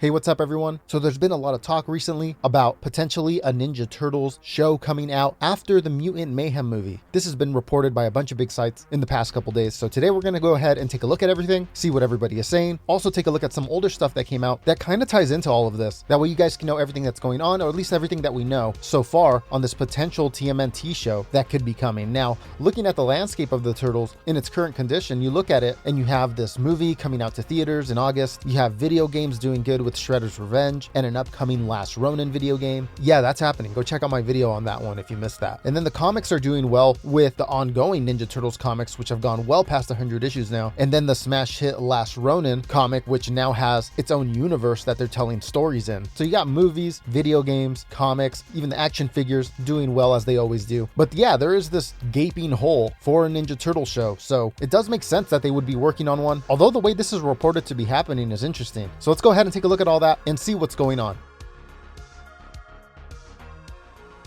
Hey, what's up everyone? So there's been a lot of talk recently about potentially a Ninja Turtles show coming out after the Mutant Mayhem movie. This has been reported by a bunch of big sites in the past couple days. So today we're going to go ahead and take a look at everything, see what everybody is saying. Also take a look at some older stuff that came out that kind of ties into all of this. That way you guys can know everything that's going on, or at least everything that we know so far on this potential TMNT show that could be coming. Now, looking at the landscape of the Turtles in its current condition, you look at it and you have this movie coming out to theaters in August. You have video games doing good with Shredder's Revenge and an upcoming Last Ronin video game. Yeah, that's happening. Go check out my video on that one if you missed that. And then the comics are doing well with the ongoing Ninja Turtles comics, which have gone well past 100 issues now. And then the smash hit Last Ronin comic, which now has its own universe that they're telling stories in. So you got movies, video games, comics, even the action figures doing well as they always do. But yeah, there is this gaping hole for a Ninja Turtle show. So it does make sense that they would be working on one. Although the way this is reported to be happening is interesting. So let's go ahead and take a look at all that and see what's going on.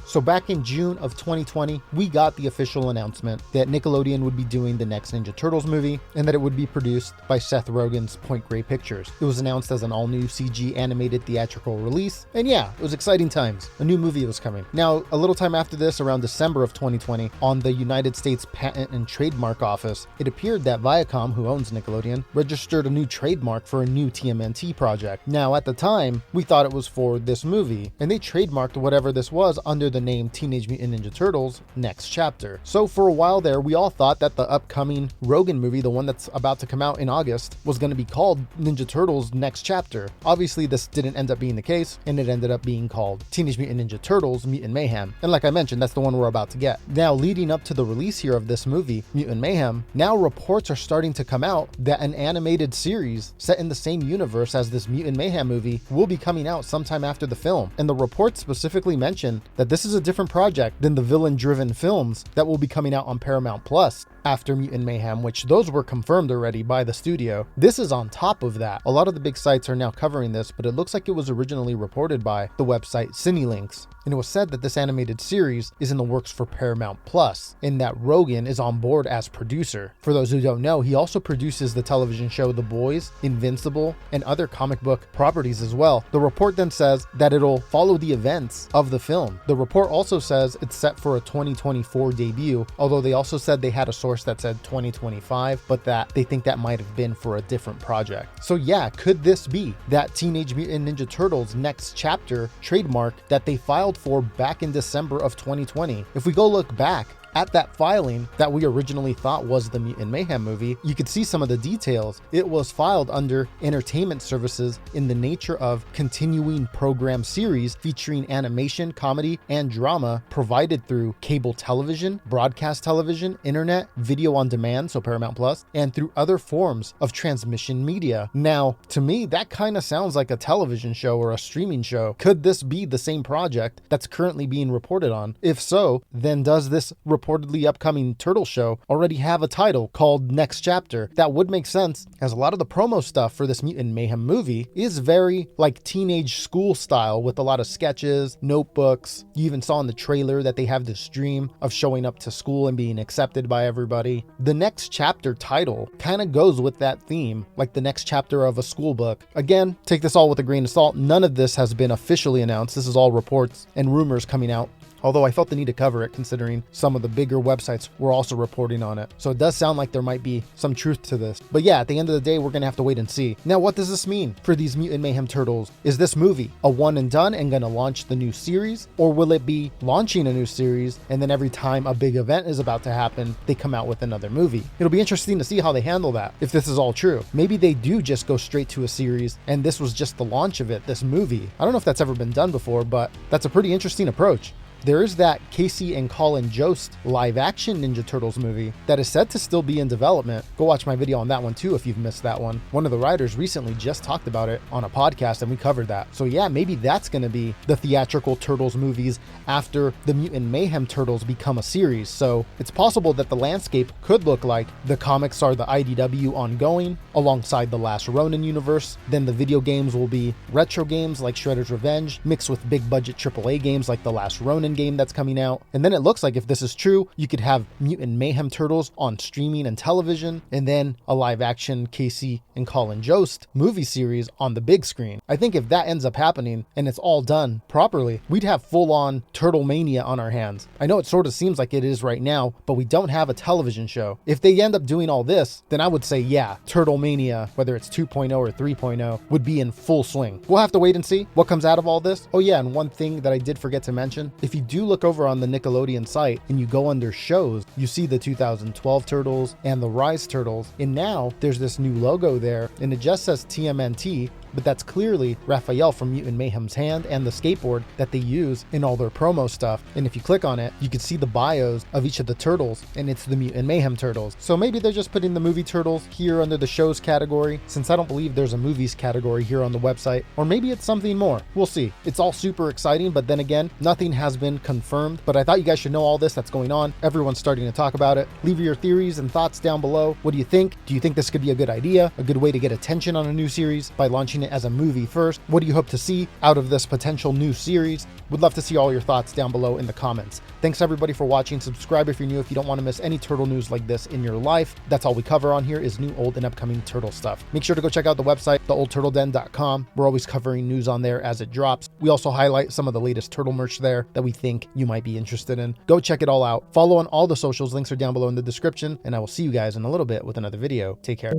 So back in June of 2020, we got the official announcement that Nickelodeon would be doing the next Ninja Turtles movie and that it would be produced by Seth Rogen's Point Grey Pictures. It was announced as an all-new CG animated theatrical release, and yeah, it was exciting times. A new movie was coming. Now, a little time after this, around December of 2020, on the United States Patent and Trademark Office, it appeared that Viacom, who owns Nickelodeon, registered a new trademark for a new TMNT project. Now, at the time, we thought it was for this movie, and they trademarked whatever this was under the name Teenage Mutant Ninja Turtles Next Chapter. So for a while there, we all thought that the upcoming Rogen movie, the one that's about to come out in August, was going to be called Ninja Turtles Next Chapter. Obviously, this didn't end up being the case, and it ended up being called Teenage Mutant Ninja Turtles Mutant Mayhem. And like I mentioned, that's the one we're about to get. Now, leading up to the release here of this movie, Mutant Mayhem, now reports are starting to come out that an animated series set in the same universe as this Mutant Mayhem movie will be coming out sometime after the film. And the reports specifically mention that this is a different project than the villain-driven films that will be coming out on Paramount Plus after Mutant Mayhem, which those were confirmed already by the studio. This is on top of that. A lot of the big sites are now covering this, but it looks like it was originally reported by the website CineLinks. And it was said that this animated series is in the works for Paramount Plus, and that Rogen is on board as producer. For those who don't know, he also produces the television show The Boys, Invincible, and other comic book properties as well. The report then says that it'll follow the events of the film. The report also says it's set for a 2024 debut, although they also said they had a source that said 2025, but that they think that might have been for a different project. So yeah, could this be that Teenage Mutant Ninja Turtles Next Chapter trademark that they filed for back in December of 2020? If we go look back at that filing that we originally thought was the Mutant Mayhem movie, you could see some of the details. It was filed under entertainment services in the nature of continuing program series featuring animation, comedy, and drama provided through cable television, broadcast television, internet, video on demand, so Paramount Plus, and through other forms of transmission media. Now, to me, that kind of sounds like a television show or a streaming show. Could this be the same project that's currently being reported on? If so, then does this reportedly upcoming Turtle show already have a title called Next Chapter? That would make sense, as a lot of the promo stuff for this Mutant Mayhem movie is very like teenage school style, with a lot of sketches, notebooks. You even saw in the trailer that they have this dream of showing up to school and being accepted by everybody. The Next Chapter title kind of goes with that theme, like the next chapter of a school book. Again, take this all with a grain of salt. None of this has been officially announced. This is all reports and rumors coming out, although I felt the need to cover it considering some of the bigger websites were also reporting on it. So it does sound like there might be some truth to this. But yeah, at the end of the day, we're gonna have to wait and see. Now, what does this mean for these Mutant Mayhem Turtles? Is this movie a one and done and gonna launch the new series? Or will it be launching a new series and then every time a big event is about to happen, they come out with another movie? It'll be interesting to see how they handle that, if this is all true. Maybe they do just go straight to a series and this was just the launch of it, this movie. I don't know if that's ever been done before, but that's a pretty interesting approach. There is that Casey and Colin Jost live action Ninja Turtles movie that is said to still be in development. Go watch my video on that one too if you've missed that one. One of the writers recently just talked about it on a podcast and we covered that. So yeah, maybe that's going to be the theatrical Turtles movies after the Mutant Mayhem Turtles become a series. So it's possible that the landscape could look like the comics are the IDW ongoing alongside the Last Ronin universe. Then the video games will be retro games like Shredder's Revenge mixed with big budget AAA games like the Last Ronin Spider-Man game that's coming out. And then it looks like if this is true, you could have Mutant Mayhem Turtles on streaming and television, and then a live-action Casey and Colin Jost movie series on the big screen. I think if that ends up happening and it's all done properly, we'd have full-on Turtle Mania on our hands. I know it sort of seems like it is right now, but we don't have a television show. If they end up doing all this, then I would say, yeah, Turtle Mania, whether it's 2.0 or 3.0, would be in full swing. We'll have to wait and see what comes out of all this. Oh yeah, and one thing that I did forget to mention, if you do look over on the Nickelodeon site and you go under shows, you see the 2012 Turtles and the Rise Turtles, and now there's this new logo there, and it just says TMNT, but that's clearly Raphael from Mutant Mayhem's hand and the skateboard that they use in all their promo stuff. And if you click on it, you can see the bios of each of the turtles, and it's the Mutant Mayhem Turtles. So maybe they're just putting the movie Turtles here under the shows category, since I don't believe there's a movies category here on the website, or maybe it's something more. We'll see. It's all super exciting, but then again, nothing has been confirmed, but I thought you guys should know all this that's going on. Everyone's starting to talk about it. Leave your theories and thoughts down below. What do you think? Do you think this could be a good idea? A good way to get attention on a new series by launching it as a movie first? What do you hope to see out of this potential new series? Would love to see all your thoughts down below in the comments. Thanks everybody for watching. Subscribe if you're new if you don't want to miss any turtle news like this in your life. That's all we cover on here is new, old, and upcoming turtle stuff. Make sure to go check out the website, theoldturtleden.com. We're always covering news on there as it drops. We also highlight some of the latest turtle merch there that we think you might be interested in. Go check it all out. Follow on all the socials. Links are down below in the description, and I will see you guys in a little bit with another video. Take care.